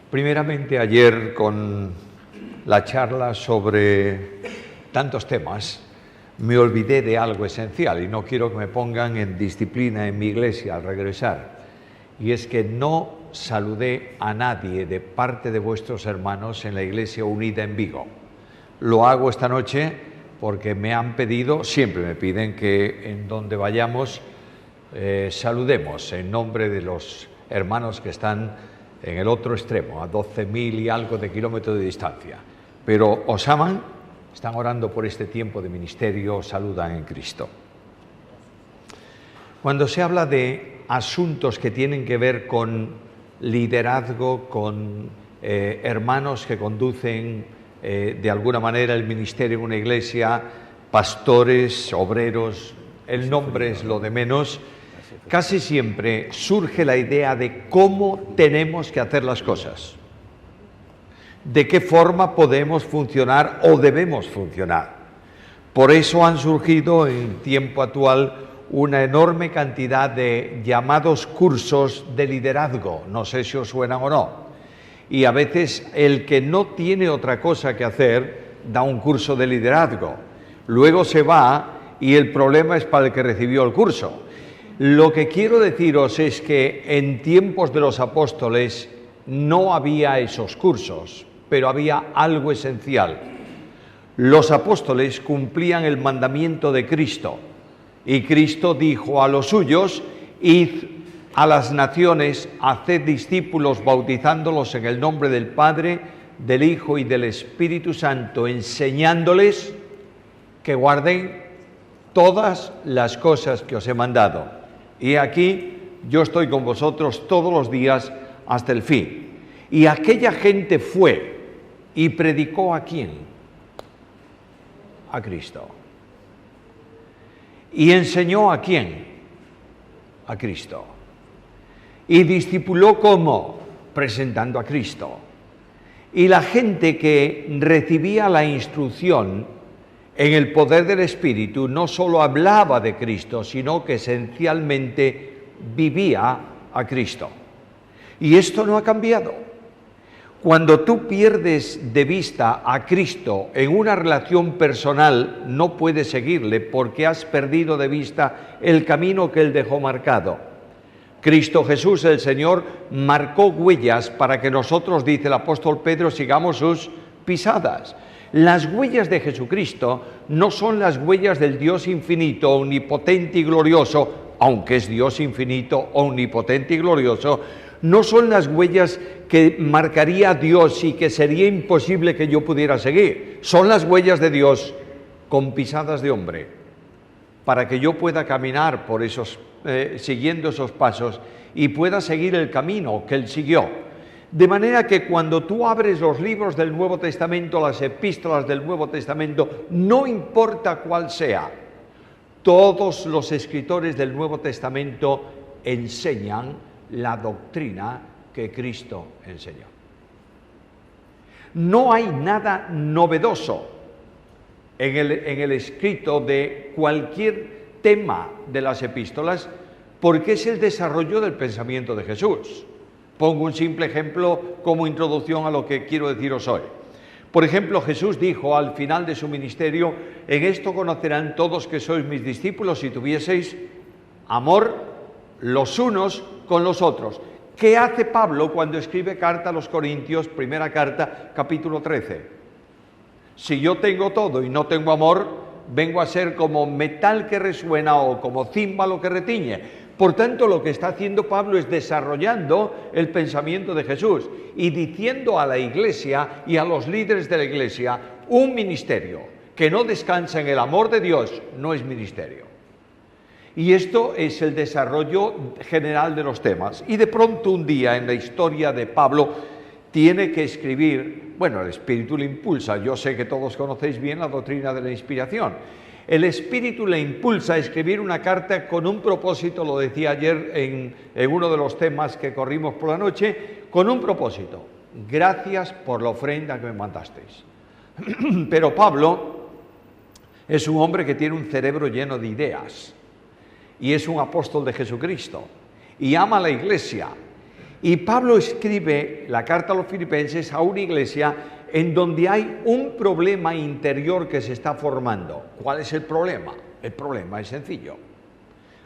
Primeramente, ayer con la charla sobre tantos temas, me olvidé de algo esencial y no quiero que me pongan en disciplina en mi iglesia al regresar. Y es que no saludé a nadie de parte de vuestros hermanos en la Iglesia Unida en Vigo. Lo hago esta noche porque me han pedido, siempre me piden que en donde vayamos saludemos en nombre de los hermanos que están en el otro extremo, a 12.000 y algo de kilómetros de distancia. Pero os aman, están orando por este tiempo de ministerio, os saludan en Cristo. Cuando se habla de asuntos que tienen que ver con liderazgo, con hermanos que conducen de alguna manera el ministerio en una iglesia, pastores, obreros, el nombre es lo de menos, casi siempre surge la idea de cómo tenemos que hacer las cosas, de qué forma podemos funcionar o debemos funcionar. Por eso han surgido en tiempo actual una enorme cantidad de llamados cursos de liderazgo, no sé si os suenan o no, y a veces el que no tiene otra cosa que hacer da un curso de liderazgo, luego se va y el problema es para el que recibió el curso. Lo que quiero deciros es que en tiempos de los apóstoles no había esos cursos, pero había algo esencial. Los apóstoles cumplían el mandamiento de Cristo, y Cristo dijo a los suyos: id a las naciones, haced discípulos bautizándolos en el nombre del Padre, del Hijo y del Espíritu Santo, enseñándoles que guarden todas las cosas que os he mandado. Y aquí yo estoy con vosotros todos los días hasta el fin. Y aquella gente fue y predicó ¿a quién? A Cristo. ¿Y enseñó a quién? A Cristo. ¿Y discipuló cómo? Presentando a Cristo. Y la gente que recibía la instrucción en el poder del Espíritu no solo hablaba de Cristo, sino que esencialmente vivía a Cristo. Y esto no ha cambiado. Cuando tú pierdes de vista a Cristo en una relación personal, no puedes seguirle porque has perdido de vista el camino que Él dejó marcado. Cristo Jesús, el Señor, marcó huellas para que nosotros, dice el apóstol Pedro, sigamos sus pisadas. Las huellas de Jesucristo no son las huellas del Dios infinito, omnipotente y glorioso, aunque es Dios infinito, omnipotente y glorioso. No son las huellas que marcaría Dios y que sería imposible que yo pudiera seguir. Son las huellas de Dios con pisadas de hombre, para que yo pueda caminar por esos, siguiendo esos pasos y pueda seguir el camino que Él siguió. De manera que cuando tú abres los libros del Nuevo Testamento, las epístolas del Nuevo Testamento, no importa cuál sea, todos los escritores del Nuevo Testamento enseñan la doctrina que Cristo enseñó. No hay nada novedoso en el escrito de cualquier tema de las epístolas, porque es el desarrollo del pensamiento de Jesús. Pongo un simple ejemplo como introducción a lo que quiero deciros hoy. Por ejemplo, Jesús dijo al final de su ministerio: en esto conocerán todos que sois mis discípulos si tuvieseis amor los unos con los otros. ¿Qué hace Pablo cuando escribe carta a los Corintios, primera carta, capítulo 13? Si yo tengo todo y no tengo amor, vengo a ser como metal que resuena o como címbalo que retiñe. Por tanto, lo que está haciendo Pablo es desarrollando el pensamiento de Jesús y diciendo a la Iglesia y a los líderes de la Iglesia: un ministerio que no descansa en el amor de Dios no es ministerio. Y esto es el desarrollo general de los temas. Y de pronto un día en la historia de Pablo tiene que escribir, bueno, el Espíritu le impulsa. Yo sé que todos conocéis bien la doctrina de la inspiración. El Espíritu le impulsa a escribir una carta con un propósito, lo decía ayer en uno de los temas que corrimos por la noche, con un propósito: gracias por la ofrenda que me mandasteis. Pero Pablo es un hombre que tiene un cerebro lleno de ideas y es un apóstol de Jesucristo y ama a la Iglesia Y Pablo escribe la carta a los filipenses a una iglesia en donde hay un problema interior que se está formando. ¿Cuál es el problema? El problema es sencillo.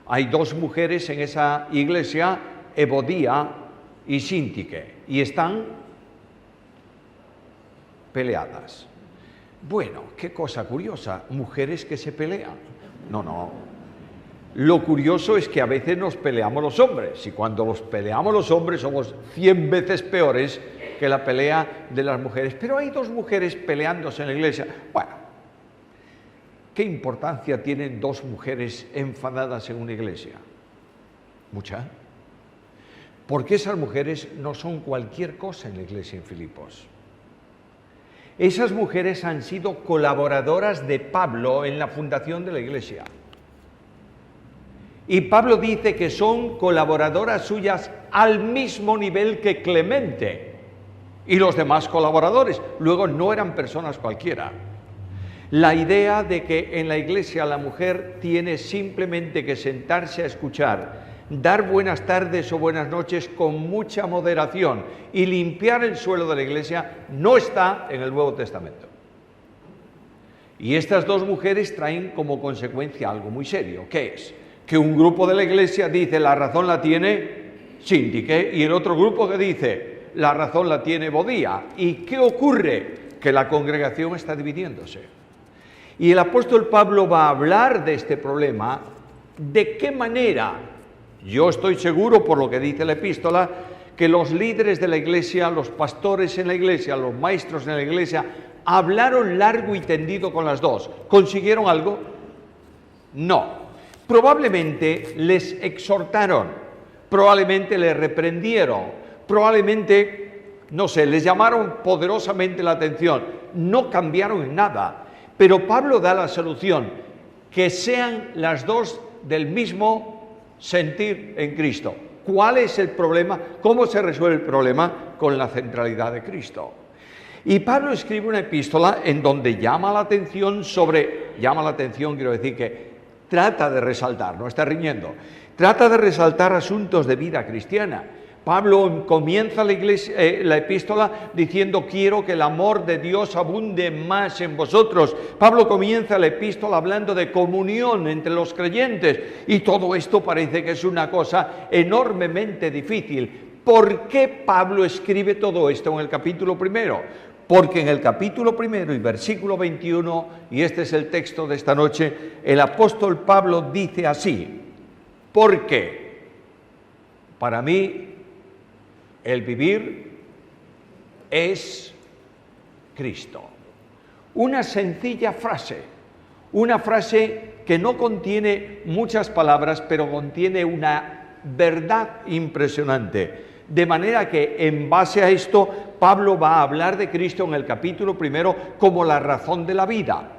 Hay dos mujeres en esa iglesia, Evodía y Síntique, y están peleadas. Bueno, qué cosa curiosa, mujeres que se pelean. No. Lo curioso es que a veces nos peleamos los hombres, y cuando nos peleamos los hombres somos 100 veces peores que la pelea de las mujeres. Pero hay dos mujeres peleándose en la iglesia. Bueno, ¿qué importancia tienen dos mujeres enfadadas en una iglesia? Mucha. Porque esas mujeres no son cualquier cosa en la iglesia en Filipos. Esas mujeres han sido colaboradoras de Pablo en la fundación de la iglesia. Y Pablo dice que son colaboradoras suyas al mismo nivel que Clemente y los demás colaboradores. Luego no eran personas cualquiera. La idea de que en la iglesia la mujer tiene simplemente que sentarse a escuchar, dar buenas tardes o buenas noches con mucha moderación y limpiar el suelo de la iglesia no está en el Nuevo Testamento. Y estas dos mujeres traen como consecuencia algo muy serio. ¿Qué es? Que un grupo de la iglesia dice la razón la tiene Síntique y el otro grupo que dice la razón la tiene Evodía. ¿Y qué ocurre? Que la congregación está dividiéndose. Y el apóstol Pablo va a hablar de este problema. ¿De qué manera? Yo estoy seguro, por lo que dice la epístola, que los líderes de la iglesia, los pastores en la iglesia, los maestros en la iglesia, hablaron largo y tendido con las dos. ¿Consiguieron algo? No. Probablemente les exhortaron, probablemente les reprendieron, probablemente, no sé, les llamaron poderosamente la atención. No cambiaron en nada. Pero Pablo da la solución, que sean las dos del mismo sentir en Cristo. ¿Cuál es el problema? ¿Cómo se resuelve el problema? Con la centralidad de Cristo. Y Pablo escribe una epístola en donde llama la atención, quiero decir que trata de resaltar, no está riñendo, trata de resaltar asuntos de vida cristiana. Pablo comienza la epístola diciendo quiero que el amor de Dios abunde más en vosotros. Pablo comienza la epístola hablando de comunión entre los creyentes y todo esto parece que es una cosa enormemente difícil. ¿Por qué Pablo escribe todo esto en el capítulo primero? Porque en el capítulo primero y versículo 21, y este es el texto de esta noche, el apóstol Pablo dice así: porque para mí el vivir es Cristo. Una sencilla frase, una frase que no contiene muchas palabras, pero contiene una verdad impresionante. De manera que en base a esto, Pablo va a hablar de Cristo en el capítulo primero como la razón de la vida.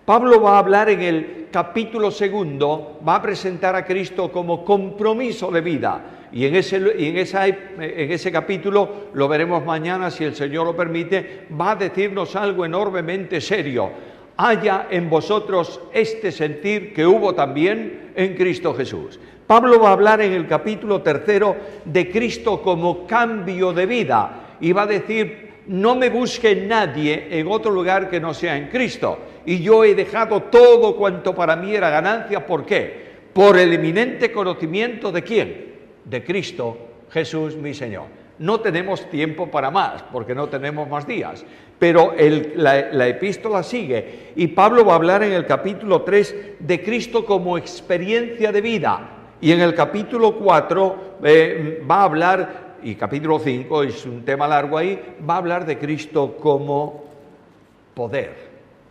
Pablo va a hablar en el capítulo segundo, va a presentar a Cristo como compromiso de vida. Y en ese capítulo, lo veremos mañana si el Señor lo permite, va a decirnos algo enormemente serio. Haya en vosotros este sentir que hubo también en Cristo Jesús. Pablo va a hablar en el capítulo tercero de Cristo como cambio de vida y va a decir: no me busque nadie en otro lugar que no sea en Cristo. Y yo he dejado todo cuanto para mí era ganancia. ¿Por qué? Por el eminente conocimiento ¿de quién? De Cristo Jesús mi Señor. No tenemos tiempo para más, porque no tenemos más días, pero la epístola sigue, y Pablo va a hablar en el capítulo 3 de Cristo como experiencia de vida, y en el capítulo 4 va a hablar, y capítulo 5 es un tema largo ahí, va a hablar de Cristo como poder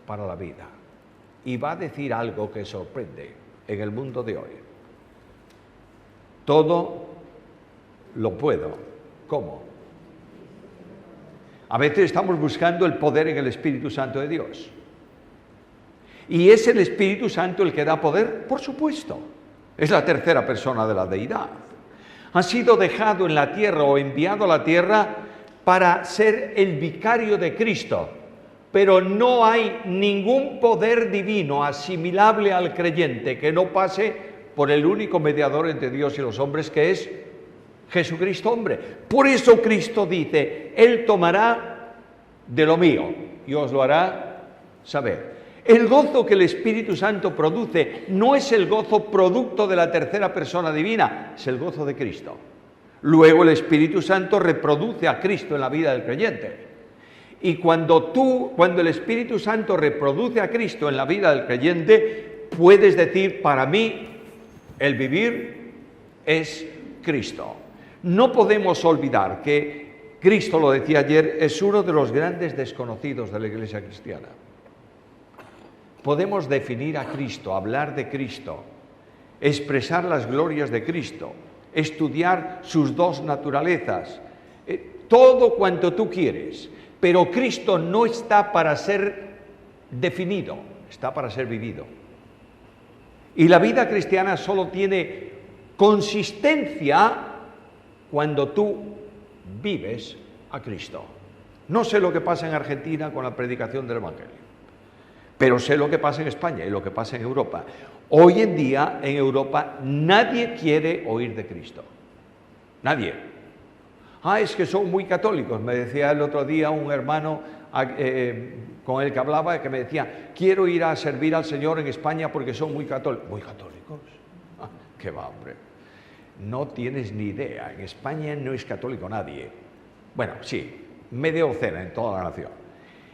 para la vida, y va a decir algo que sorprende en el mundo de hoy. Todo lo puedo. ¿Cómo? A veces estamos buscando el poder en el Espíritu Santo de Dios. ¿Y es el Espíritu Santo el que da poder? Por supuesto. Es la tercera persona de la deidad. Ha sido dejado en la tierra o enviado a la tierra para ser el vicario de Cristo. Pero no hay ningún poder divino asimilable al creyente que no pase por el único mediador entre Dios y los hombres, que es Jesucristo hombre. Por eso Cristo dice, Él tomará de lo mío y os lo hará saber. El gozo que el Espíritu Santo produce no es el gozo producto de la tercera persona divina, es el gozo de Cristo. Luego el Espíritu Santo reproduce a Cristo en la vida del creyente. Y cuando el Espíritu Santo reproduce a Cristo en la vida del creyente, puedes decir, para mí, el vivir es Cristo. No podemos olvidar que Cristo, lo decía ayer, es uno de los grandes desconocidos de la Iglesia cristiana. Podemos definir a Cristo, hablar de Cristo, expresar las glorias de Cristo, estudiar sus dos naturalezas, todo cuanto tú quieres, pero Cristo no está para ser definido, está para ser vivido. Y la vida cristiana solo tiene consistencia cuando tú vives a Cristo. No sé lo que pasa en Argentina con la predicación del Evangelio, pero sé lo que pasa en España y lo que pasa en Europa. Hoy en día en Europa nadie quiere oír de Cristo. Nadie. Es que son muy católicos. Me decía el otro día un hermano con el que hablaba, que me decía, quiero ir a servir al Señor en España porque son muy católicos. ¿Muy católicos? ¿Qué va, hombre? No tienes ni idea. En España no es católico nadie. Bueno, sí, media docena en toda la nación.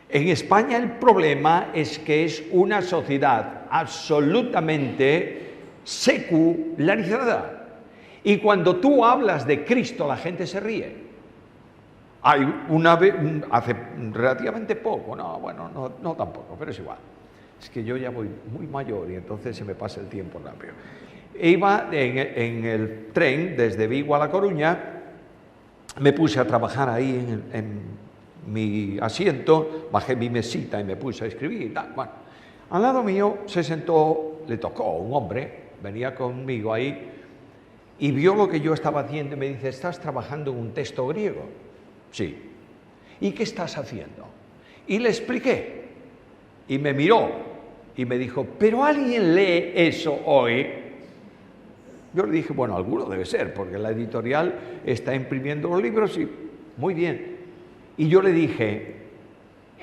En España el problema es que es una sociedad absolutamente secularizada. Y cuando tú hablas de Cristo, la gente se ríe. Hay una vez, hace relativamente poco, no tampoco, pero es igual. Es que yo ya voy muy mayor y entonces se me pasa el tiempo rápido. Iba en el tren desde Vigo a La Coruña, me puse a trabajar ahí en mi asiento, bajé mi mesita y me puse a escribir y tal. Bueno, al lado mío se sentó, le tocó un hombre, venía conmigo ahí, y vio lo que yo estaba haciendo y me dice, ¿estás trabajando en un texto griego? Sí. ¿Y qué estás haciendo? Y le expliqué. Y me miró y me dijo, ¿pero alguien lee eso hoy? Yo le dije, bueno, alguno debe ser, porque la editorial está imprimiendo los libros y muy bien. Y yo le dije,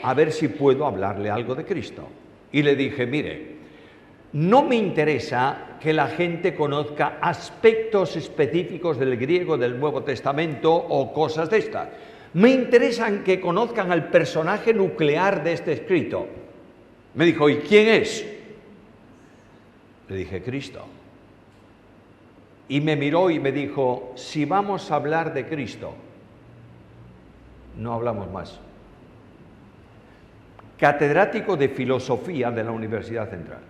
a ver si puedo hablarle algo de Cristo. Y le dije, mire, no me interesa que la gente conozca aspectos específicos del griego del Nuevo Testamento o cosas de estas. Me interesan que conozcan al personaje nuclear de este escrito. Me dijo, ¿y quién es? Le dije, Cristo. Y me miró y me dijo, si vamos a hablar de Cristo, no hablamos más. Catedrático de Filosofía de la Universidad Central.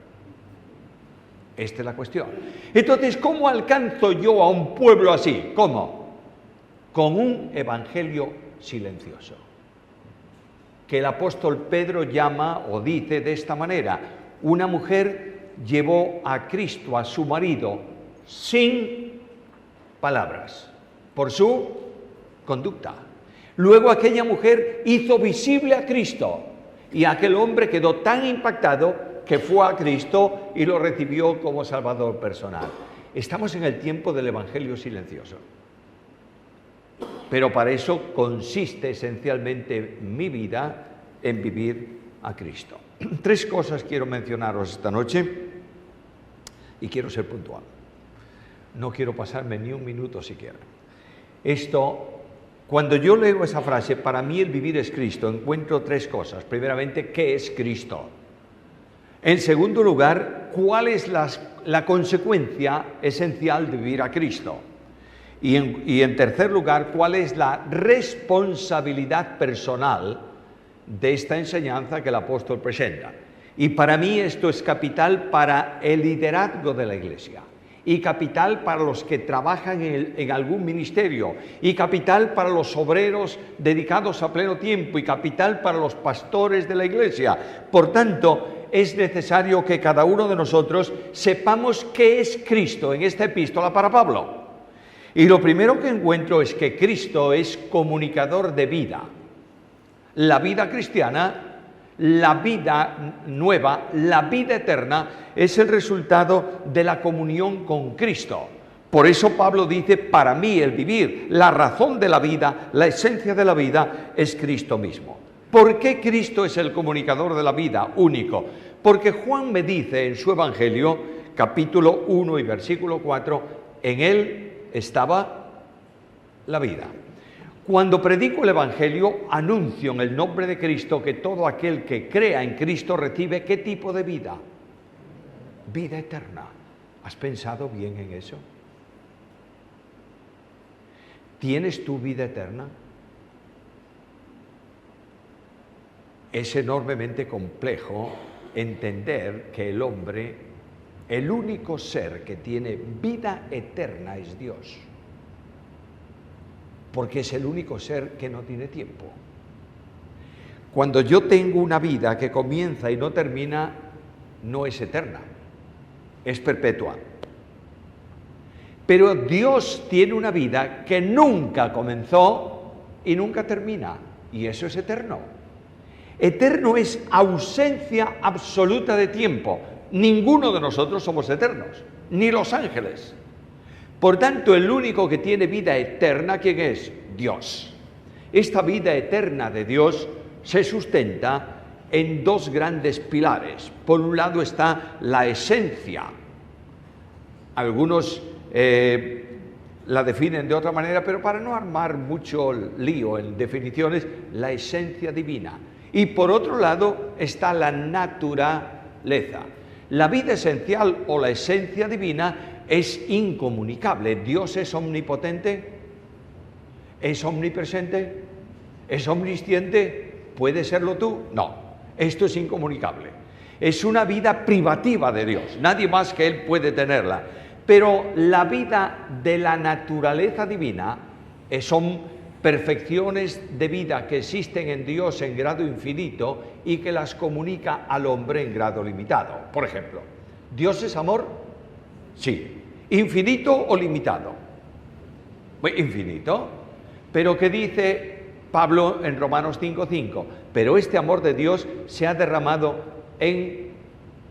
Esta es la cuestión. Entonces, ¿cómo alcanzo yo a un pueblo así? ¿Cómo? Con un evangelio silencioso, que el apóstol Pedro llama o dice de esta manera: una mujer llevó a Cristo, a su marido, sin palabras, por su conducta. Luego aquella mujer hizo visible a Cristo y aquel hombre quedó tan impactado que fue a Cristo y lo recibió como Salvador personal. Estamos en el tiempo del evangelio silencioso. Pero para eso consiste esencialmente mi vida en vivir a Cristo. 3 cosas quiero mencionaros esta noche y quiero ser puntual. No quiero pasarme ni un minuto siquiera. Cuando yo leo esa frase, para mí el vivir es Cristo, encuentro 3 cosas. Primeramente, ¿qué es Cristo? En segundo lugar, ¿cuál es la consecuencia esencial de vivir a Cristo? Y en tercer lugar, ¿cuál es la responsabilidad personal de esta enseñanza que el apóstol presenta? Y para mí esto es capital para el liderazgo de la Iglesia, y capital para los que trabajan en algún ministerio, y capital para los obreros dedicados a pleno tiempo, y capital para los pastores de la Iglesia. Por tanto, es necesario que cada uno de nosotros sepamos qué es Cristo en esta epístola para Pablo. Y lo primero que encuentro es que Cristo es comunicador de vida. La vida cristiana, la vida nueva, la vida eterna, es el resultado de la comunión con Cristo. Por eso Pablo dice, para mí el vivir, la razón de la vida, la esencia de la vida es Cristo mismo. ¿Por qué Cristo es el comunicador de la vida único? Porque Juan me dice en su Evangelio, capítulo 1 y versículo 4, en él estaba la vida. Cuando predico el Evangelio, anuncio en el nombre de Cristo que todo aquel que crea en Cristo recibe ¿qué tipo de vida? Vida eterna. ¿Has pensado bien en eso? ¿Tienes tu vida eterna? Es enormemente complejo entender que el hombre, el único ser que tiene vida eterna es Dios. Porque es el único ser que no tiene tiempo. Cuando yo tengo una vida que comienza y no termina, no es eterna, es perpetua. Pero Dios tiene una vida que nunca comenzó y nunca termina, y eso es eterno. Eterno es ausencia absoluta de tiempo. Ninguno de nosotros somos eternos, ni los ángeles. Por tanto, el único que tiene vida eterna, ¿quién es? Dios. Esta vida eterna de Dios se sustenta en dos grandes pilares. Por un lado está la esencia. Algunos la definen de otra manera, pero para no armar mucho lío en definiciones, la esencia divina. Y por otro lado está la naturaleza. La vida esencial o la esencia divina es incomunicable. Dios es omnipotente, es omnipresente, es omnisciente. ¿Puede serlo tú? No, esto es incomunicable. Es una vida privativa de Dios, nadie más que Él puede tenerla. Pero la vida de la naturaleza divina son perfecciones de vida que existen en Dios en grado infinito y que las comunica al hombre en grado limitado. Por ejemplo, ¿Dios es amor? Sí. ¿Infinito o limitado? Infinito. Pero ¿qué dice Pablo en Romanos 5:5? Pero este amor de Dios se ha derramado en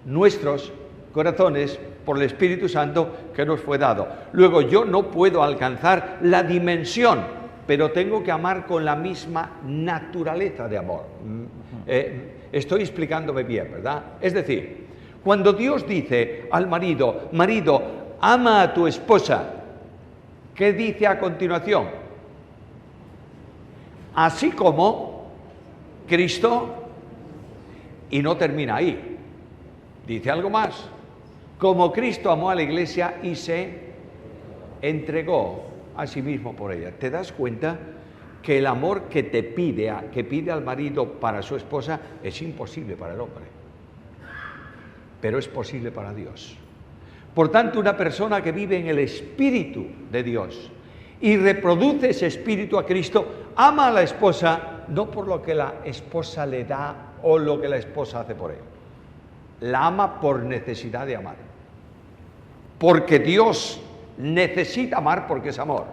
nuestros corazones por el Espíritu Santo que nos fue dado. Luego, yo no puedo alcanzar la dimensión, pero tengo que amar con la misma naturaleza de amor. Estoy explicándome bien, ¿verdad? Es decir, cuando Dios dice al marido, marido, ama a tu esposa, ¿qué dice a continuación? Así como Cristo, y no termina ahí, dice algo más. Como Cristo amó a la iglesia y se entregó a sí mismo por ella. ¿Te das cuenta que el amor que pide al marido para su esposa es imposible para el hombre? Pero es posible para Dios. Por tanto, una persona que vive en el Espíritu de Dios y reproduce ese Espíritu a Cristo, ama a la esposa no por lo que la esposa le da o lo que la esposa hace por él. La ama por necesidad de amar. Porque Dios necesita amar porque es amor.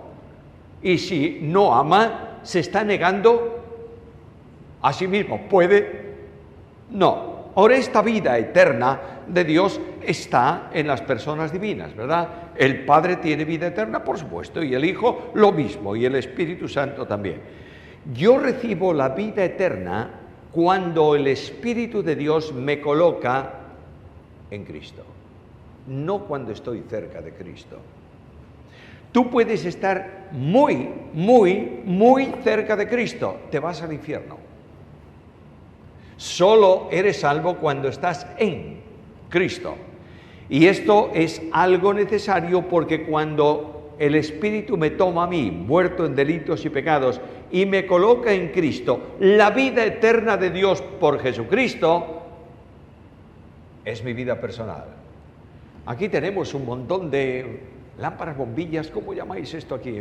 Y si no ama, se está negando a sí mismo. ¿Puede? No. Ahora, esta vida eterna de Dios está en las personas divinas, ¿verdad? El Padre tiene vida eterna, por supuesto, y el Hijo lo mismo, y el Espíritu Santo también. Yo recibo la vida eterna cuando el Espíritu de Dios me coloca en Cristo, no cuando estoy cerca de Cristo. Tú puedes estar muy, muy, muy cerca de Cristo, te vas al infierno. Solo eres salvo cuando estás en Cristo. Y esto es algo necesario porque cuando el Espíritu me toma a mí, muerto en delitos y pecados, y me coloca en Cristo, la vida eterna de Dios por Jesucristo es mi vida personal. Aquí tenemos un montón de lámparas, bombillas, ¿cómo llamáis esto aquí?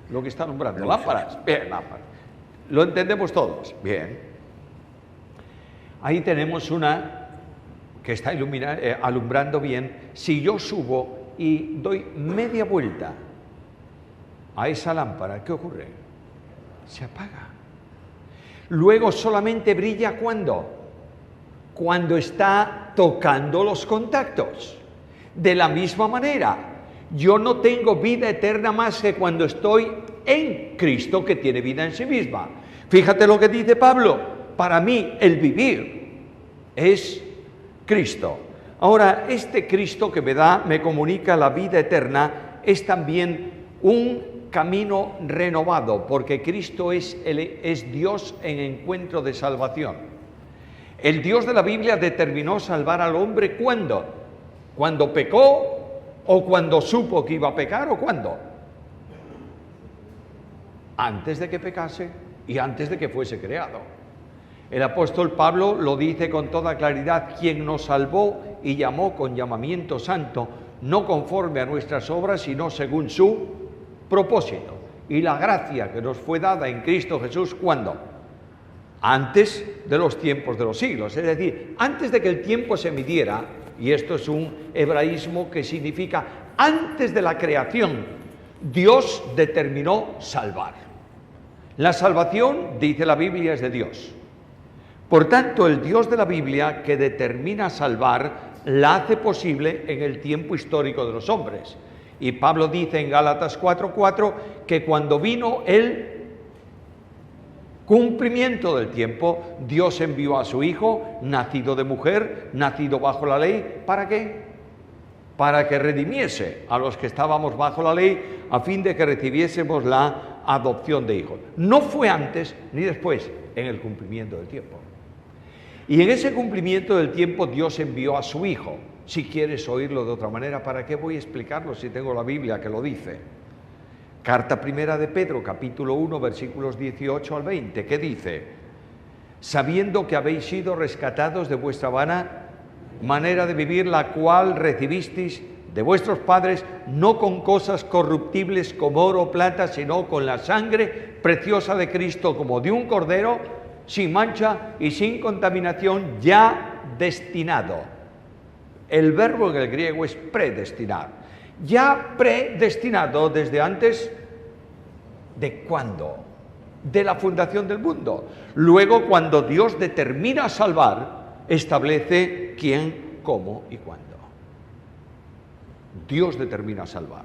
Lo que está nombrando, lámparas. Bien, lámparas. ¿Lo entendemos todos? Bien. Ahí tenemos una que está alumbrando bien. Si yo subo y doy media vuelta a esa lámpara, ¿qué ocurre? Se apaga. Luego solamente brilla ¿cuándo? Cuando está tocando los contactos. De la misma manera, Yo no tengo vida eterna más que cuando estoy en Cristo, que tiene vida en sí misma. Fíjate lo que dice Pablo: para mí el vivir es Cristo. Ahora, este Cristo que me comunica la vida eterna, es también un camino renovado, porque Cristo es Dios en encuentro de salvación. El Dios de la Biblia determinó salvar al hombre ¿cuándo? ¿Cuando pecó o cuando supo que iba a pecar o cuándo? Antes de que pecase y antes de que fuese creado. El apóstol Pablo lo dice con toda claridad: quien nos salvó y llamó con llamamiento santo, no conforme a nuestras obras, sino según su propósito y la gracia que nos fue dada en Cristo Jesús. ¿Cuándo? Antes de los tiempos de los siglos, es decir, antes de que el tiempo se midiera. Y esto es un hebraísmo que significa antes de la creación, Dios determinó salvar. La salvación, dice la Biblia, es de Dios. Por tanto, el Dios de la Biblia, que determina salvar, la hace posible en el tiempo histórico de los hombres. Y Pablo dice en Gálatas 4:4 que cuando vino el cumplimiento del tiempo, Dios envió a su Hijo, nacido de mujer, nacido bajo la ley. ¿Para qué? Para que redimiese a los que estábamos bajo la ley, a fin de que recibiésemos la adopción de hijos. No fue antes ni después, en el cumplimiento del tiempo. Y en ese cumplimiento del tiempo Dios envió a su Hijo. Si quieres oírlo de otra manera, ¿para qué voy a explicarlo si tengo la Biblia que lo dice? Carta primera de Pedro, capítulo 1, versículos 18 al 20, ¿qué dice? Sabiendo que habéis sido rescatados de vuestra vana manera de vivir, la cual recibisteis de vuestros padres, no con cosas corruptibles como oro o plata, sino con la sangre preciosa de Cristo, como de un cordero, sin mancha y sin contaminación, ya destinado. El verbo en el griego es predestinar. Ya predestinado desde antes de ¿cuándo? De la fundación del mundo. Luego, cuando Dios determina salvar, establece quién, cómo y cuándo. Dios determina salvar.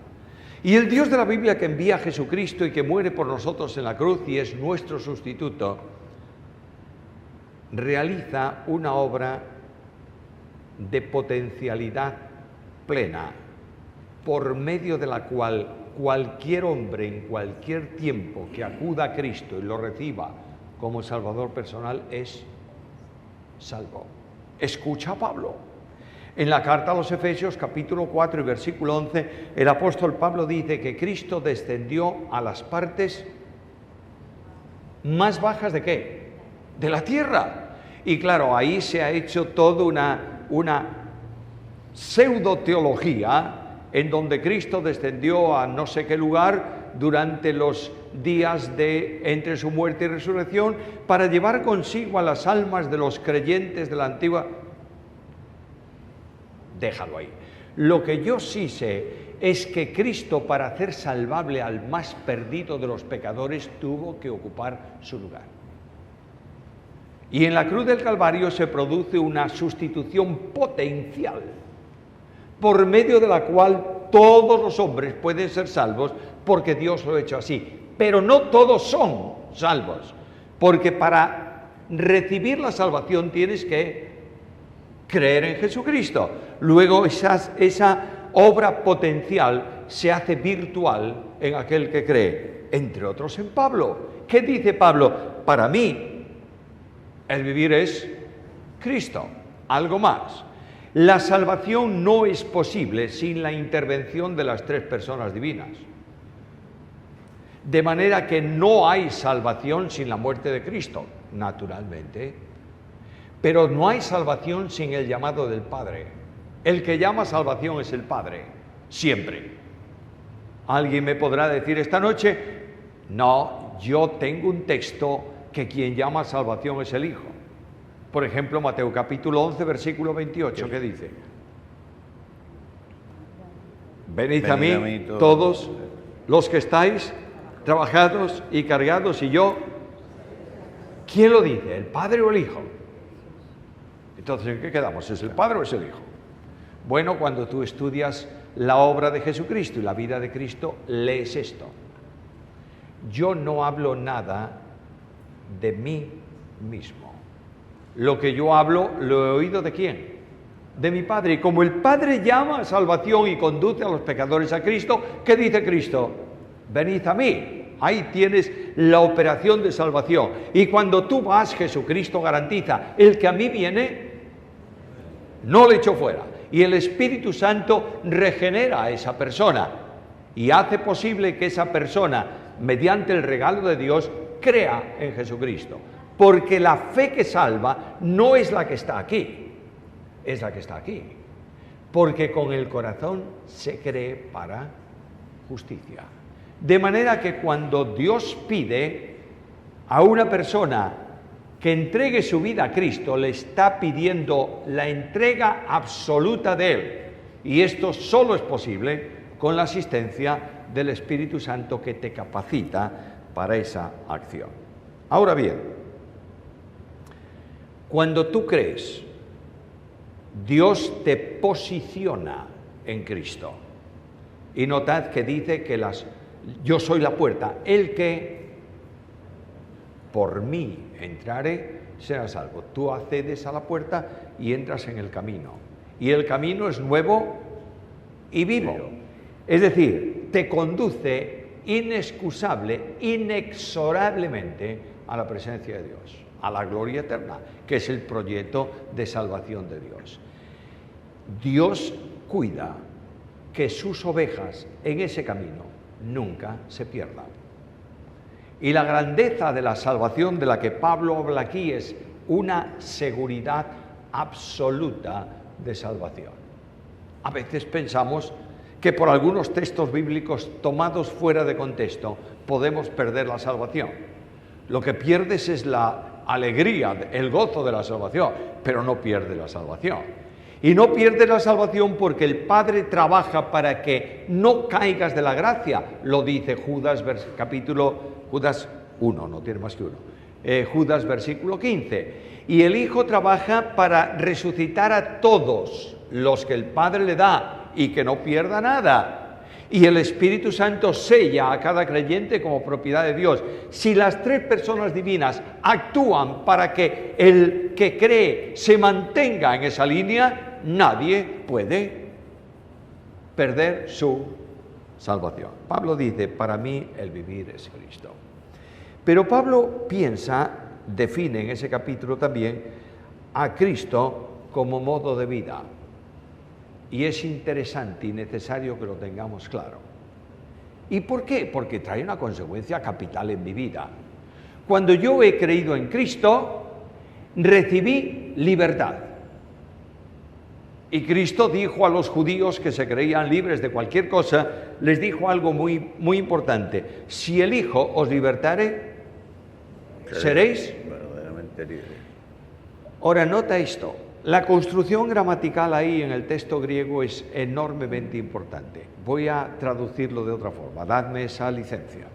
Y el Dios de la Biblia, que envía a Jesucristo y que muere por nosotros en la cruz y es nuestro sustituto, realiza una obra de potencialidad plena, por medio de la cual cualquier hombre en cualquier tiempo que acuda a Cristo y lo reciba como Salvador personal es salvo. Escucha a Pablo. En la carta a los Efesios, capítulo 4 y versículo 11, el apóstol Pablo dice que Cristo descendió a las partes más bajas ¿de qué? De la tierra. Y claro, ahí se ha hecho toda una pseudo-teología en donde Cristo descendió a no sé qué lugar durante los días entre su muerte y resurrección para llevar consigo a las almas de los creyentes de la antigua. Déjalo ahí. Lo que yo sí sé es que Cristo, para hacer salvable al más perdido de los pecadores, tuvo que ocupar su lugar. Y en la cruz del Calvario se produce una sustitución potencial, por medio de la cual todos los hombres pueden ser salvos, porque Dios lo ha hecho así. Pero no todos son salvos, porque para recibir la salvación tienes que creer en Jesucristo. Luego esa obra potencial se hace virtual en aquel que cree, entre otros en Pablo. ¿Qué dice Pablo? Para mí, el vivir es Cristo, algo más. La salvación no es posible sin la intervención de las tres personas divinas. De manera que no hay salvación sin la muerte de Cristo, naturalmente. Pero no hay salvación sin el llamado del Padre. El que llama salvación es el Padre, siempre. Alguien me podrá decir esta noche, no, yo tengo un texto que quien llama salvación es el Hijo. Por ejemplo, Mateo capítulo 11, versículo 28, ¿qué dice? Venid a mí todos los que estáis trabajados y cargados, y yo, ¿quién lo dice? ¿El Padre o el Hijo? Entonces, ¿en qué quedamos? ¿Es el Padre o es el Hijo? Bueno, cuando tú estudias la obra de Jesucristo y la vida de Cristo, lees esto. Yo no hablo nada de mí mismo. Lo que yo hablo, lo he oído ¿de quién? De mi Padre. Y como el Padre llama a salvación y conduce a los pecadores a Cristo, ¿qué dice Cristo? Venid a mí. Ahí tienes la operación de salvación. Y cuando tú vas, Jesucristo garantiza, el que a mí viene, no le echo fuera. Y el Espíritu Santo regenera a esa persona y hace posible que esa persona, mediante el regalo de Dios, crea en Jesucristo. Porque la fe que salva no es la que está aquí, es la que está aquí. Porque con el corazón se cree para justicia. De manera que cuando Dios pide a una persona que entregue su vida a Cristo, le está pidiendo la entrega absoluta de Él. Y esto solo es posible con la asistencia del Espíritu Santo que te capacita para esa acción. Ahora bien, cuando tú crees, Dios te posiciona en Cristo. Y notad que dice que yo soy la puerta, el que por mí entrare será salvo. Tú accedes a la puerta y entras en el camino. Y el camino es nuevo y vivo. Es decir, te conduce inexcusable, inexorablemente a la presencia de Dios, a la gloria eterna, que es el proyecto de salvación de Dios. Dios cuida que sus ovejas en ese camino nunca se pierdan. Y la grandeza de la salvación de la que Pablo habla aquí es una seguridad absoluta de salvación. A veces pensamos que por algunos textos bíblicos tomados fuera de contexto podemos perder la salvación. Lo que pierdes es la alegría, el gozo de la salvación, pero no pierdes la salvación. Y no pierdes la salvación porque el Padre trabaja para que no caigas de la gracia. Lo dice Judas 1, no tiene más que uno. Judas versículo 15. Y el Hijo trabaja para resucitar a todos los que el Padre le da y que no pierda nada. Y el Espíritu Santo sella a cada creyente como propiedad de Dios. Si las tres personas divinas actúan para que el que cree se mantenga en esa línea, nadie puede perder su salvación. Pablo dice, para mí el vivir es Cristo. Pero Pablo define en ese capítulo también a Cristo como modo de vida. Y es interesante y necesario que lo tengamos claro. ¿Y por qué? Porque trae una consecuencia capital en mi vida. Cuando yo he creído en Cristo, recibí libertad. Y Cristo dijo a los judíos que se creían libres de cualquier cosa, les dijo algo muy, muy importante. Si el Hijo os libertare, seréis verdaderamente libres. Ahora, nota esto. La construcción gramatical ahí en el texto griego es enormemente importante. Voy a traducirlo de otra forma. Dadme esa licencia.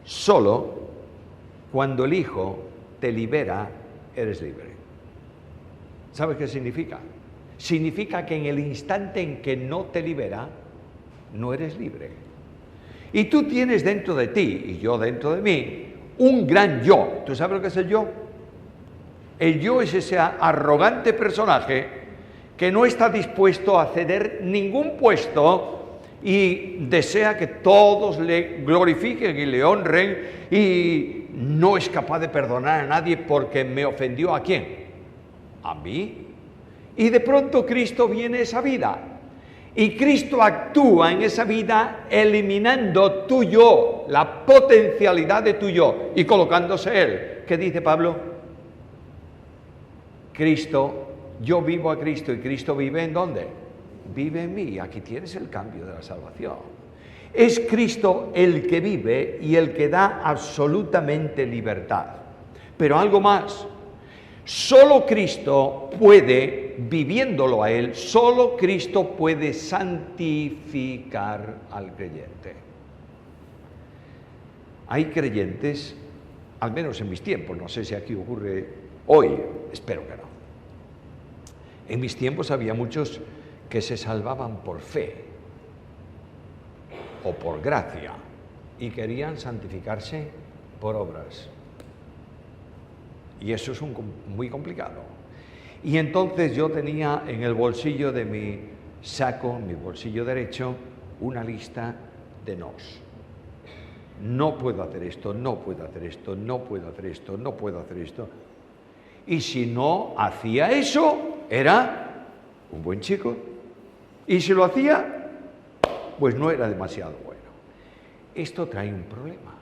Solo cuando el Hijo te libera, eres libre. ¿Sabes qué significa? Significa que en el instante en que no te libera, no eres libre. Y tú tienes dentro de ti, y yo dentro de mí, un gran yo. ¿Tú sabes lo que es el yo? El yo es ese arrogante personaje que no está dispuesto a ceder ningún puesto y desea que todos le glorifiquen y le honren y no es capaz de perdonar a nadie porque me ofendió. ¿A quién? A mí. Y de pronto Cristo viene a esa vida y Cristo actúa en esa vida eliminando tu yo, la potencialidad de tu yo y colocándose Él. ¿Qué dice Pablo? Cristo, yo vivo a Cristo y Cristo vive ¿en dónde? Vive en mí. Aquí tienes el cambio de la salvación. Es Cristo el que vive y el que da absolutamente libertad. Pero algo más. Solo Cristo puede, viviéndolo a Él, solo Cristo puede santificar al creyente. Hay creyentes, al menos en mis tiempos, no sé si aquí ocurre hoy, espero que no. En mis tiempos había muchos que se salvaban por fe o por gracia y querían santificarse por obras. Y eso es muy complicado. Y entonces yo tenía en el bolsillo de mi saco, mi bolsillo derecho, una lista de nos. No puedo hacer esto, no puedo hacer esto, no puedo hacer esto, no puedo hacer esto. Y si no hacía eso, era un buen chico. Y si lo hacía, pues no era demasiado bueno. Esto trae un problema.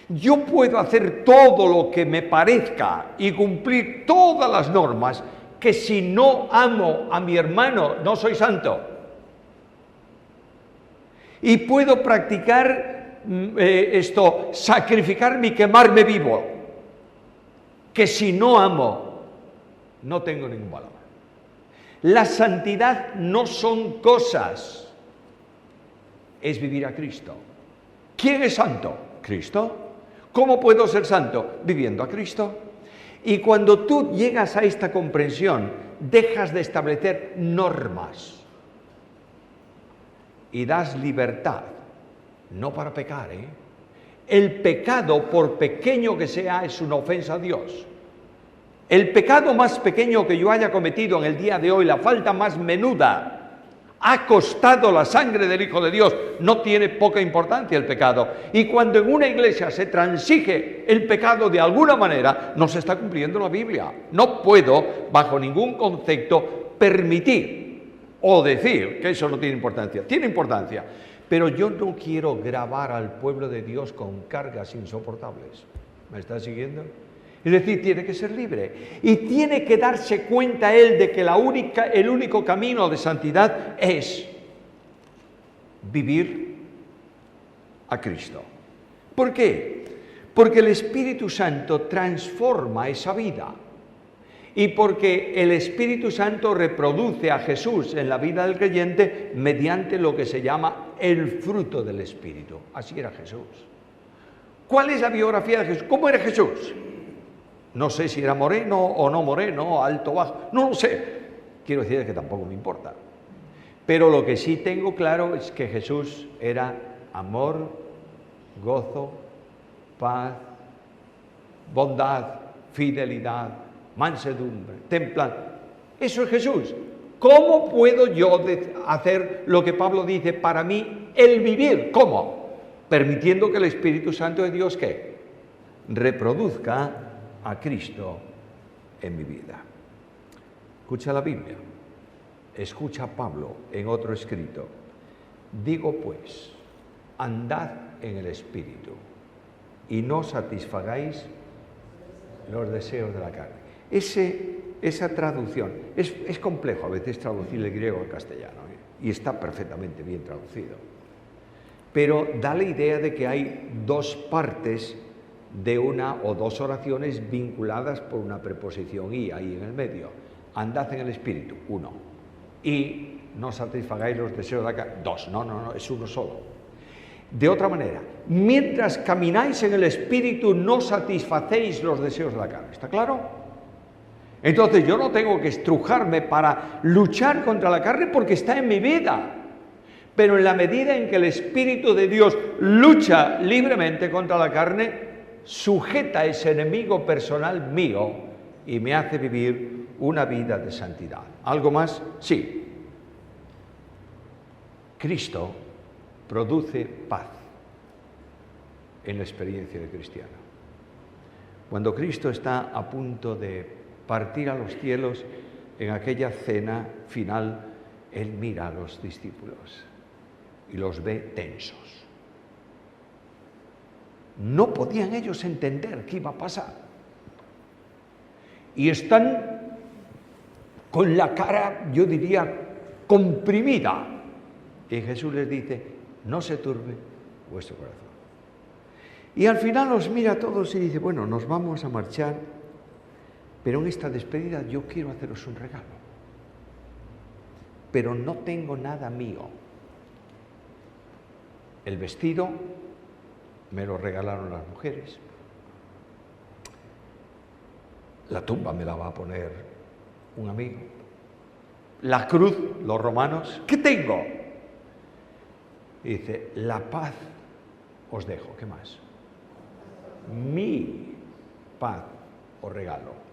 Yo puedo hacer todo lo que me parezca y cumplir todas las normas, que si no amo a mi hermano no soy santo. Y puedo practicar sacrificarme y quemarme vivo, que si no amo no tengo ningún valor. La santidad no son cosas, es vivir a Cristo. ¿Quién es santo? Cristo. ¿Cómo puedo ser santo? Viviendo a Cristo. Y cuando tú llegas a esta comprensión, dejas de establecer normas y das libertad, no para pecar, El pecado, por pequeño que sea, es una ofensa a Dios. El pecado más pequeño que yo haya cometido en el día de hoy, la falta más menuda, ha costado la sangre del Hijo de Dios. No tiene poca importancia el pecado. Y cuando en una iglesia se transige el pecado de alguna manera, no se está cumpliendo la Biblia. No puedo, bajo ningún concepto, permitir o decir que eso no tiene importancia. Tiene importancia. Pero yo no quiero gravar al pueblo de Dios con cargas insoportables. ¿Me está siguiendo? Es decir, tiene que ser libre y tiene que darse cuenta él de que el único camino de santidad es vivir a Cristo. ¿Por qué? Porque el Espíritu Santo transforma esa vida y porque el Espíritu Santo reproduce a Jesús en la vida del creyente mediante lo que se llama el fruto del Espíritu. Así era Jesús. ¿Cuál es la biografía de Jesús? ¿Cómo era Jesús? No sé si era moreno o no moreno, alto o bajo, no lo sé. Quiero decir que tampoco me importa. Pero lo que sí tengo claro es que Jesús era amor, gozo, paz, bondad, fidelidad, mansedumbre, templanza. Eso es Jesús. ¿Cómo puedo yo hacer lo que Pablo dice para mí, el vivir? ¿Cómo? Permitiendo que el Espíritu Santo de Dios, ¿qué? Reproduzca a Cristo en mi vida. Escucha la Biblia, escucha a Pablo en otro escrito. Digo pues, andad en el Espíritu y no satisfagáis los deseos de la carne. Esa traducción, es complejo a veces traducir el griego al castellano, y está perfectamente bien traducido. Pero da la idea de que hay dos partes de una o dos oraciones vinculadas por una preposición y ahí en el medio. Andad en el Espíritu, uno. Y no satisfagáis los deseos de la carne, dos. No, es uno solo. De otra manera, mientras camináis en el Espíritu no satisfacéis los deseos de la carne. ¿Está claro? Entonces yo no tengo que estrujarme para luchar contra la carne porque está en mi vida. Pero en la medida en que el Espíritu de Dios lucha libremente contra la carne, sujeta a ese enemigo personal mío y me hace vivir una vida de santidad. ¿Algo más? Sí. Cristo produce paz en la experiencia de cristiano. Cuando Cristo está a punto de partir a los cielos, en aquella cena final, Él mira a los discípulos y los ve tensos. No podían ellos entender qué iba a pasar. Y están con la cara, yo diría, comprimida. Y Jesús les dice, no se turbe vuestro corazón. Y al final los mira a todos y dice, bueno, nos vamos a marchar, pero en esta despedida yo quiero haceros un regalo. Pero no tengo nada mío. El vestido me lo regalaron las mujeres. La tumba me la va a poner un amigo. la cruz, los romanos, ¿qué tengo? Y dice, la paz os dejo, ¿qué más? Mi paz os regalo.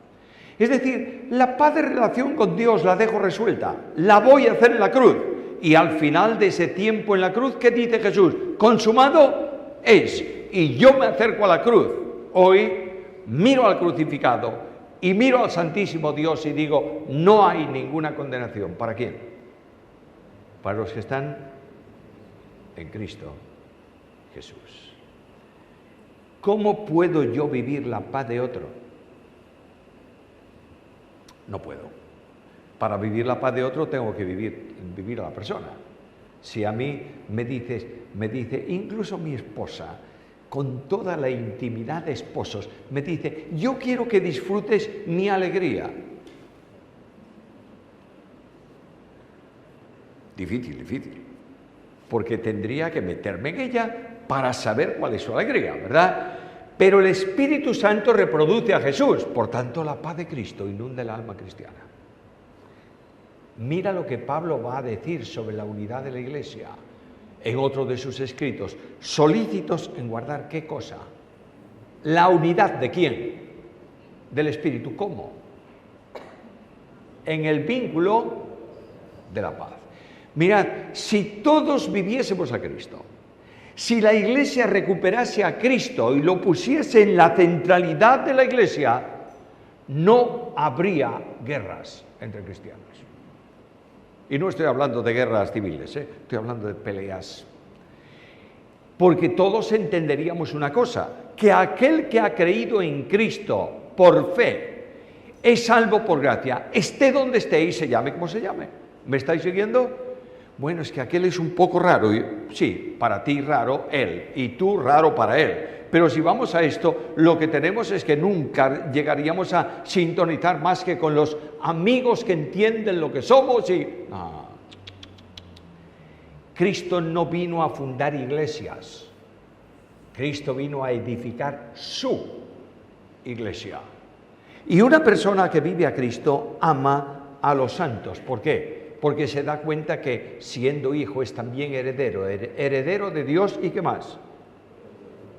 Es decir, la paz de relación con Dios la dejo resuelta, la voy a hacer en la cruz. Y al final de ese tiempo en la cruz, ¿qué dice Jesús? Consumado es. Y yo me acerco a la cruz. Hoy miro al crucificado y miro al Santísimo Dios y digo, no hay ninguna condenación. ¿Para quién? Para los que están en Cristo Jesús. ¿Cómo puedo yo vivir la paz de otro? No puedo. Para vivir la paz de otro tengo que vivir a la persona. Si a mí me dice, incluso mi esposa, con toda la intimidad de esposos, me dice, yo quiero que disfrutes mi alegría. Difícil. Porque tendría que meterme en ella para saber cuál es su alegría, ¿verdad? Pero el Espíritu Santo reproduce a Jesús, por tanto la paz de Cristo inunda el alma cristiana. Mira lo que Pablo va a decir sobre la unidad de la Iglesia en otro de sus escritos, solícitos en guardar ¿qué cosa? La unidad ¿de quién? Del Espíritu. ¿Cómo? En el vínculo de la paz. Mirad, si todos viviésemos a Cristo, si la Iglesia recuperase a Cristo y lo pusiese en la centralidad de la Iglesia, no habría guerras entre cristianos. Y no estoy hablando de guerras civiles, estoy hablando de peleas. Porque todos entenderíamos una cosa, que aquel que ha creído en Cristo por fe es salvo por gracia, esté donde esté y se llame como se llame. ¿Me estáis siguiendo? Bueno, es que aquel es un poco raro. Sí, para ti raro él y tú raro para él. Pero si vamos a esto, lo que tenemos es que nunca llegaríamos a sintonizar más que con los amigos que entienden lo que somos y... Cristo no vino a fundar iglesias. Cristo vino a edificar su iglesia. Y una persona que vive a Cristo ama a los santos. ¿Por qué? Porque se da cuenta que siendo hijo es también heredero, heredero de Dios y ¿qué más?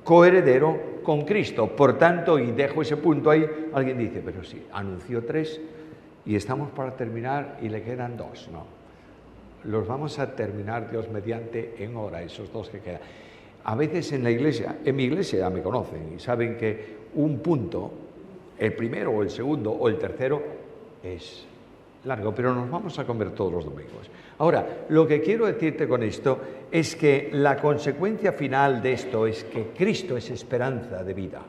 Coheredero con Cristo. Por tanto, y dejo ese punto ahí, alguien dice, pero sí, anunció 3 y estamos para terminar y le quedan 2, ¿no? Los vamos a terminar, Dios mediante, en hora, esos 2 que quedan. A veces en la iglesia, en mi iglesia ya me conocen y saben que un punto, el primero o el segundo o el tercero, es largo, pero nos vamos a comer todos los domingos. Ahora, lo que quiero decirte con esto es que la consecuencia final de esto es que Cristo es esperanza de vida.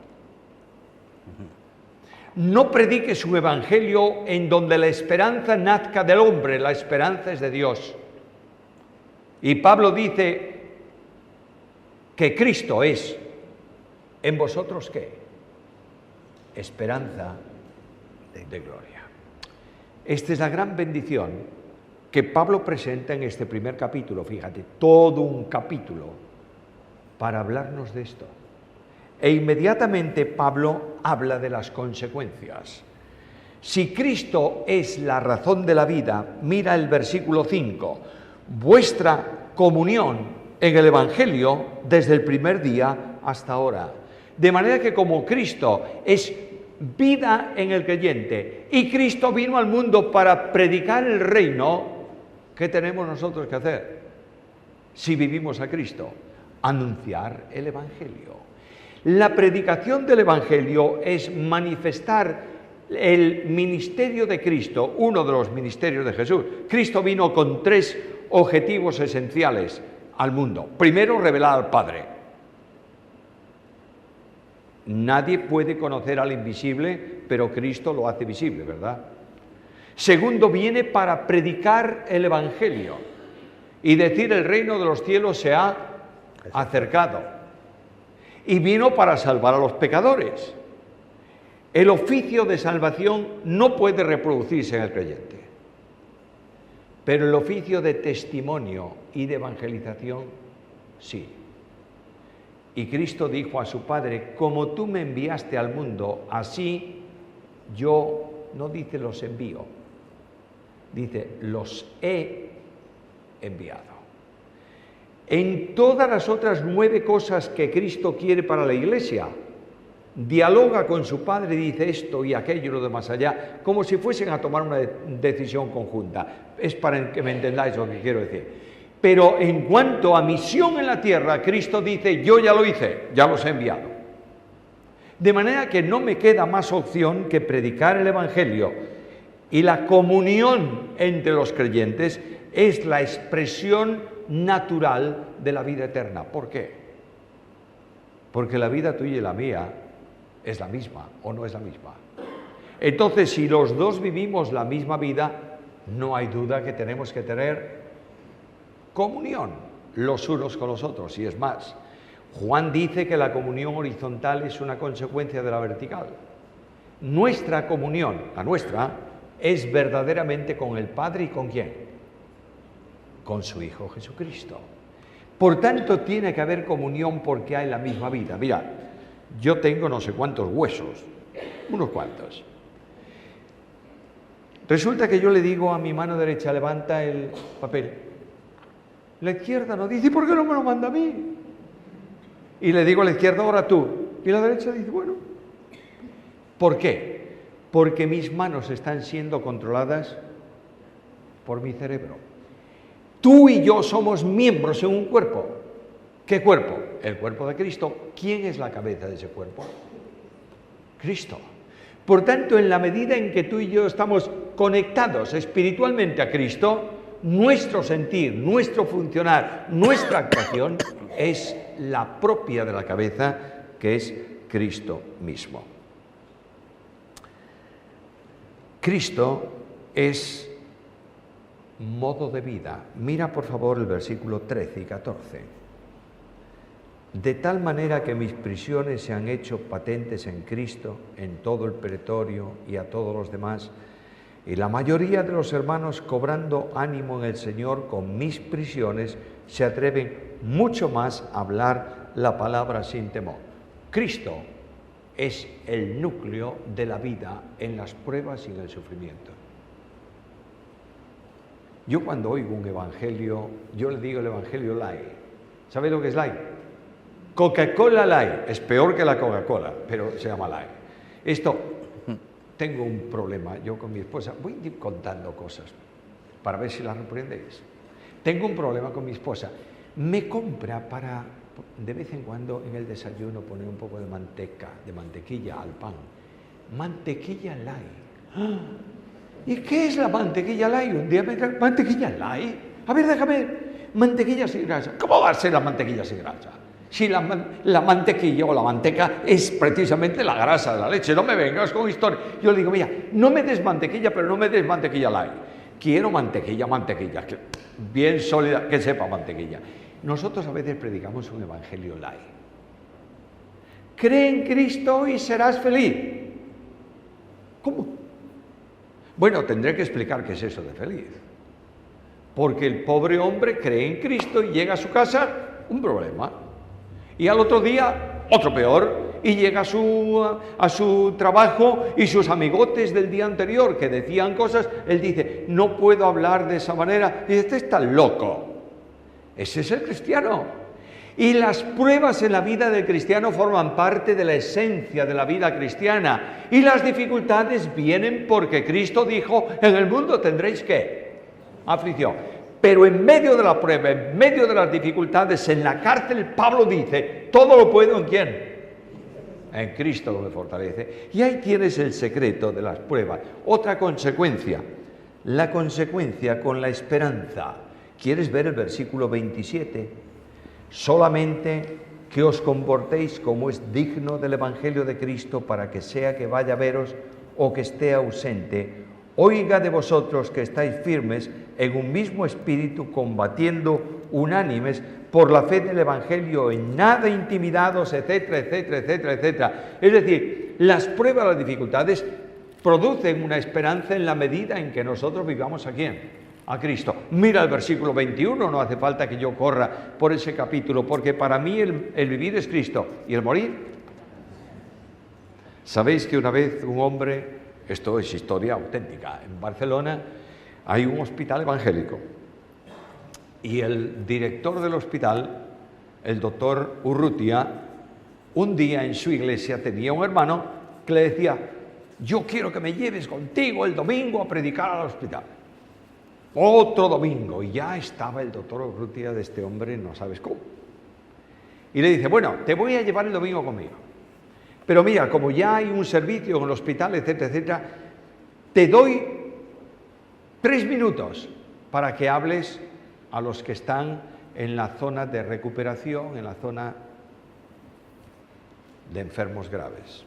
No prediques un evangelio en donde la esperanza nazca del hombre, la esperanza es de Dios. Y Pablo dice que Cristo es en vosotros ¿qué? Esperanza de gloria. Esta es la gran bendición que Pablo presenta en este primer capítulo, fíjate, todo un capítulo para hablarnos de esto. E inmediatamente Pablo habla de las consecuencias. Si Cristo es la razón de la vida, mira el versículo 5, vuestra comunión en el Evangelio desde el primer día hasta ahora. De manera que como Cristo es vida en el creyente y Cristo vino al mundo para predicar el reino, ¿qué tenemos nosotros que hacer? Si vivimos a Cristo, anunciar el Evangelio. La predicación del Evangelio es manifestar el ministerio de Cristo, uno de los ministerios de Jesús. Cristo vino con 3 objetivos esenciales al mundo. Primero, revelar al Padre. Nadie puede conocer al invisible, pero Cristo lo hace visible, ¿verdad? Segundo, viene para predicar el Evangelio y decir el reino de los cielos se ha acercado. Y vino para salvar a los pecadores. El oficio de salvación no puede reproducirse en el creyente, pero el oficio de testimonio y de evangelización sí. Y Cristo dijo a su Padre, como tú me enviaste al mundo, así yo, no dice los envío, dice, los he enviado. En todas las otras 9 cosas que Cristo quiere para la Iglesia, dialoga con su Padre y dice esto y aquello y lo de más allá, como si fuesen a tomar una decisión conjunta. Es para que me entendáis lo que quiero decir. Pero en cuanto a misión en la tierra, Cristo dice, yo ya lo hice, ya los he enviado. De manera que no me queda más opción que predicar el Evangelio. Y la comunión entre los creyentes es la expresión natural de la vida eterna. ¿Por qué? Porque la vida tuya y la mía es la misma, ¿o no es la misma? Entonces, si los dos vivimos la misma vida, no hay duda que tenemos que tener comunión los unos con los otros. Y es más, Juan dice que la comunión horizontal es una consecuencia de la vertical. Nuestra comunión, la nuestra, es verdaderamente con el Padre. ¿Y con quién? Con su Hijo Jesucristo. Por tanto, tiene que haber comunión porque hay la misma vida. Mira, yo tengo no sé cuántos huesos, unos cuantos. Resulta que yo le digo a mi mano derecha, levanta el papel. La izquierda no dice, ¿por qué no me lo manda a mí? Y le digo a la izquierda, ahora tú. Y la derecha dice, bueno. ¿Por qué? Porque mis manos están siendo controladas por mi cerebro. Tú y yo somos miembros en un cuerpo. ¿Qué cuerpo? El cuerpo de Cristo. ¿Quién es la cabeza de ese cuerpo? Cristo. Por tanto, en la medida en que tú y yo estamos conectados espiritualmente a Cristo, nuestro sentir, nuestro funcionar, nuestra actuación es la propia de la cabeza, que es Cristo mismo. Cristo es modo de vida. Mira por favor el versículo 13 y 14. De tal manera que mis prisiones se han hecho patentes en Cristo, en todo el pretorio y a todos los demás, y la mayoría de los hermanos, cobrando ánimo en el Señor con mis prisiones, se atreven mucho más a hablar la palabra sin temor. Cristo es el núcleo de la vida en las pruebas y en el sufrimiento. Yo cuando oigo un evangelio, yo le digo el evangelio light. ¿Sabéis lo que es light? Coca-Cola light. Es peor que la Coca-Cola, pero se llama light. Esto, tengo un problema. Yo con mi esposa, voy a ir contando cosas para ver si las reprendéis. Tengo un problema con mi esposa. Me compra para, de vez en cuando, en el desayuno poner un poco de mantequilla al pan. Mantequilla light. ¿Y qué es la mantequilla light? Un día me trae mantequilla light. A ver, déjame. Mantequilla sin grasa. ¿Cómo va a ser la mantequilla sin grasa? Si la mantequilla o la manteca es precisamente la grasa de la leche. No me vengas con historia. Yo le digo, mira, no me des mantequilla, pero no me des mantequilla light. Quiero mantequilla, que bien sólida, que sepa mantequilla. Nosotros a veces predicamos un evangelio light. Cree en Cristo y serás feliz. ¿Cómo? Bueno, tendré que explicar qué es eso de feliz. Porque el pobre hombre cree en Cristo y llega a su casa, un problema. Y al otro día, otro peor. Y llega a su trabajo y sus amigotes del día anterior que decían cosas, él dice, no puedo hablar de esa manera. Y dice, este está loco. Ese es el cristiano. Y las pruebas en la vida del cristiano forman parte de la esencia de la vida cristiana. Y las dificultades vienen porque Cristo dijo, en el mundo tendréis ¿qué? Aflicción. Pero en medio de la prueba, en medio de las dificultades, en la cárcel, Pablo dice, todo lo puedo ¿en quién? En Cristo que me fortalece. Y ahí tienes el secreto de las pruebas. Otra consecuencia, la consecuencia con la esperanza. ¿Quieres ver el versículo 27? Solamente que os comportéis como es digno del Evangelio de Cristo, para que sea que vaya a veros o que esté ausente, oiga de vosotros que estáis firmes en un mismo espíritu, combatiendo unánimes por la fe del Evangelio, en nada intimidados, etcétera, etcétera, etcétera, etcétera. Es decir, las pruebas, las dificultades producen una esperanza en la medida en que nosotros vivamos ¿a quién? A Cristo. Mira el versículo 21, no hace falta que yo corra por ese capítulo, porque para mí el vivir es Cristo y el morir. Sabéis que una vez un hombre, esto es historia auténtica, en Barcelona, hay un hospital evangélico y el director del hospital, el doctor Urrutia, un día en su iglesia tenía un hermano que le decía: yo quiero que me lleves contigo el domingo a predicar al hospital. Otro domingo, y ya estaba el doctor Urrutia de este hombre, no sabes cómo. Y le dice: bueno, te voy a llevar el domingo conmigo. Pero mira, como ya hay un servicio en el hospital, etcétera, etcétera, te doy 3 minutos para que hables a los que están en la zona de recuperación, en la zona de enfermos graves.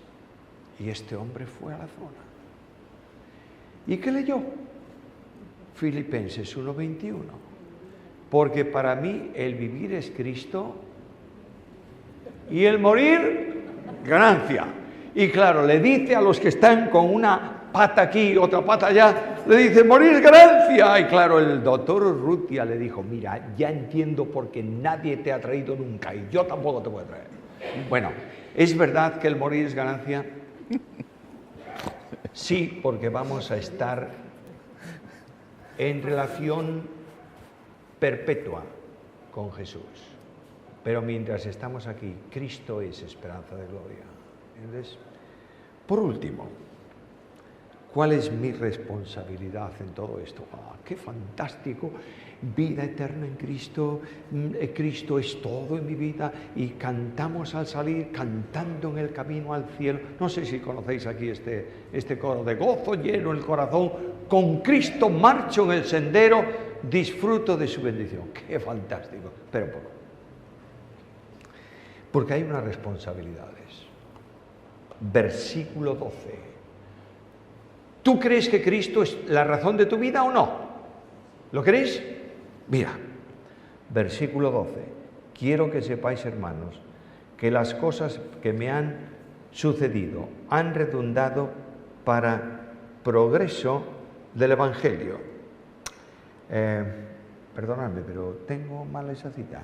Y este hombre fue a la zona. ¿Y qué leyó? Filipenses 1:21. Porque para mí el vivir es Cristo y el morir ganancia. Y claro, le dice a los que están con una pata aquí, otra pata allá, le dice: morir es ganancia. Y claro, el doctor Urrutia le dijo: mira, ya entiendo por qué nadie te ha traído nunca y yo tampoco te voy a traer. Bueno, ¿es verdad que el morir es ganancia? Sí, porque vamos a estar en relación perpetua con Jesús. Pero mientras estamos aquí, Cristo es esperanza de gloria. ¿Entiendes? Por último, ¿cuál es mi responsabilidad en todo esto? ¡Qué fantástico! Vida eterna en Cristo, Cristo es todo en mi vida, y cantamos al salir, cantando en el camino al cielo. No sé si conocéis aquí este coro: de gozo lleno el corazón, con Cristo marcho en el sendero, disfruto de su bendición. ¡Qué fantástico! Pero porque hay unas responsabilidades. Versículo 12. ¿Tú crees que Cristo es la razón de tu vida o no? ¿Lo crees? Mira, versículo 12. Quiero que sepáis, hermanos, que las cosas que me han sucedido han redundado para progreso del Evangelio. Perdonadme, pero tengo mal esa cita.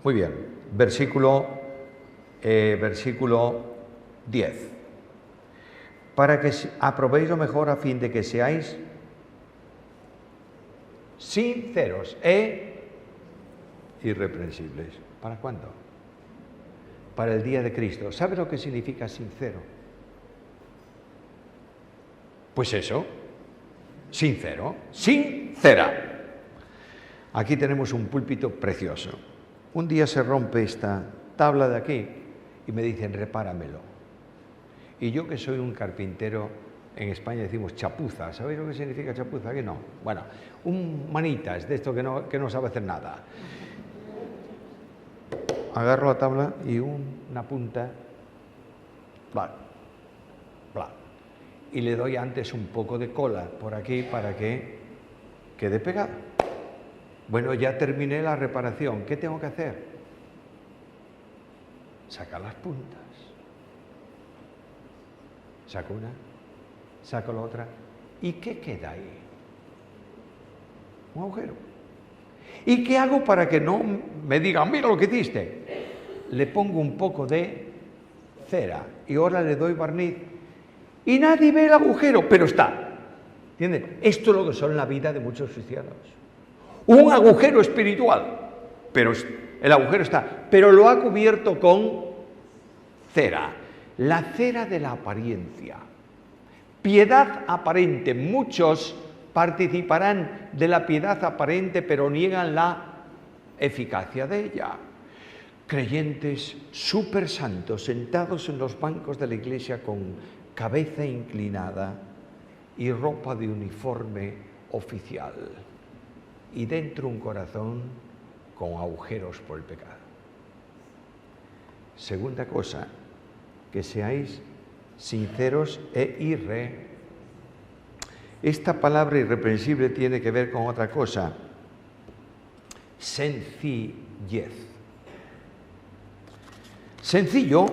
Muy bien, versículo 10. Para que aprobéis lo mejor, a fin de que seáis sinceros e irreprensibles. ¿Para cuándo? Para el día de Cristo. ¿Sabe lo que significa sincero? Pues eso, sincero, sincera. Aquí tenemos un púlpito precioso. Un día se rompe esta tabla de aquí y me dicen: repáramelo. Y yo, que soy un carpintero, en España decimos chapuza. ¿Sabéis lo que significa chapuza? ¿Que no? Bueno, un manitas de esto que no sabe hacer nada. Agarro la tabla y una punta, bla, bla, y le doy antes un poco de cola por aquí para que quede pegada. Bueno, ya terminé la reparación. ¿Qué tengo que hacer? Sacar las puntas. Saco una, saco la otra. ¿Y qué queda ahí? Un agujero. ¿Y qué hago para que no me digan: mira lo que hiciste? Le pongo un poco de cera y ahora le doy barniz y nadie ve el agujero, pero está. ¿Entienden? Esto es lo que son la vida de muchos cristianos. Un agujero espiritual, pero el agujero está, pero lo ha cubierto con cera. La cera de la apariencia. Piedad aparente. Muchos participarán de la piedad aparente, pero niegan la eficacia de ella. Creyentes súper santos, sentados en los bancos de la iglesia con cabeza inclinada y ropa de uniforme oficial. Y dentro un corazón con agujeros por el pecado. Segunda cosa, que seáis sinceros e Esta palabra irreprensible tiene que ver con otra cosa: sencillez. Sencillo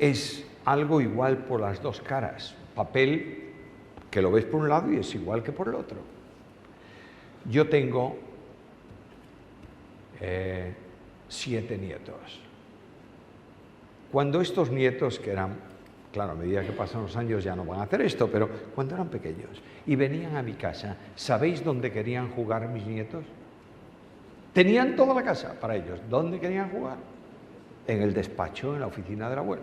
es algo igual por las dos caras. Papel que lo ves por un lado y es igual que por el otro. Yo tengo 7 nietos. Cuando estos nietos, que eran Claro, a medida que pasan los años ya no van a hacer esto, pero cuando eran pequeños y venían a mi casa, ¿sabéis dónde querían jugar mis nietos? Tenían toda la casa para ellos. ¿Dónde querían jugar? En el despacho, en la oficina del abuelo.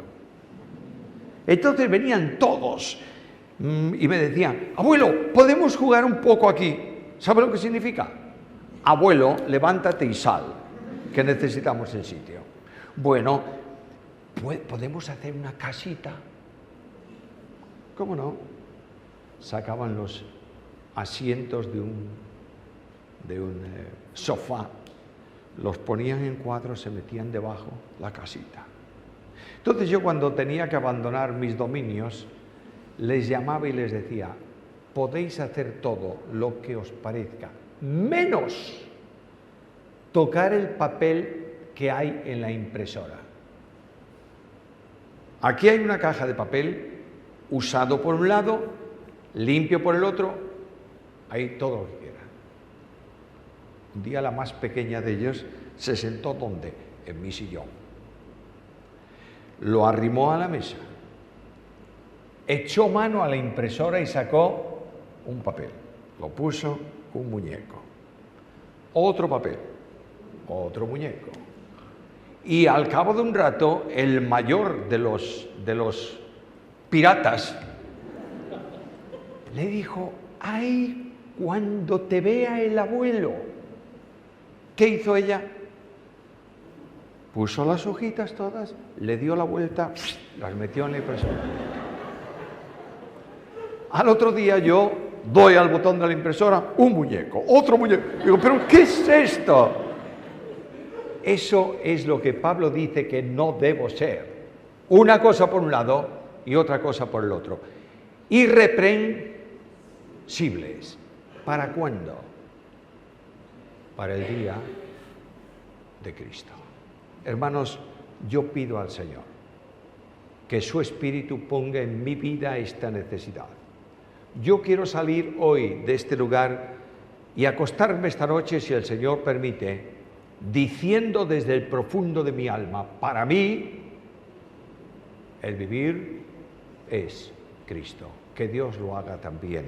Entonces venían todos y me decían, abuelo, ¿podemos jugar un poco aquí? ¿Sabe lo que significa? Abuelo, levántate y sal, que necesitamos el sitio. Bueno, ¿podemos hacer una casita? ¿Cómo no? Sacaban los asientos de un sofá, los ponían en cuadros, se metían debajo la casita. Entonces yo cuando tenía que abandonar mis dominios, les llamaba y les decía, podéis hacer todo lo que os parezca, menos tocar el papel que hay en la impresora. Aquí hay una caja de papel, usado por un lado, limpio por el otro, hay todo lo que quiera. Un día la más pequeña de ellos se sentó ¿dónde? En mi sillón. Lo arrimó a la mesa, echó mano a la impresora y sacó un papel. Lo puso, un muñeco. Otro papel, otro muñeco. Y al cabo de un rato, el mayor de los piratas le dijo, ¡ay, cuando te vea el abuelo! ¿Qué hizo ella? Puso las hojitas todas, le dio la vuelta, las metió en la impresora. Al otro día yo doy al botón de la impresora, un muñeco, otro muñeco. Digo, ¿pero qué es esto? Eso es lo que Pablo dice que no debo ser. Una cosa por un lado y otra cosa por el otro. Irreprensibles. ¿Para cuándo? Para el día de Cristo. Hermanos, yo pido al Señor que su Espíritu ponga en mi vida esta necesidad. Yo quiero salir hoy de este lugar y acostarme esta noche, si el Señor permite, diciendo desde el profundo de mi alma, para mí, el vivir es Cristo. Que Dios lo haga también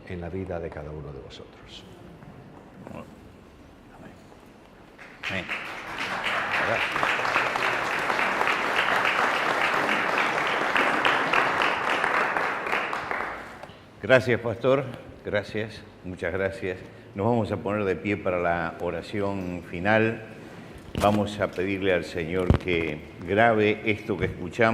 en la vida de cada uno de vosotros. Amén. Gracias, pastor. Gracias, muchas gracias. Nos vamos a poner de pie para la oración final. Vamos a pedirle al Señor que grabe esto que escuchamos.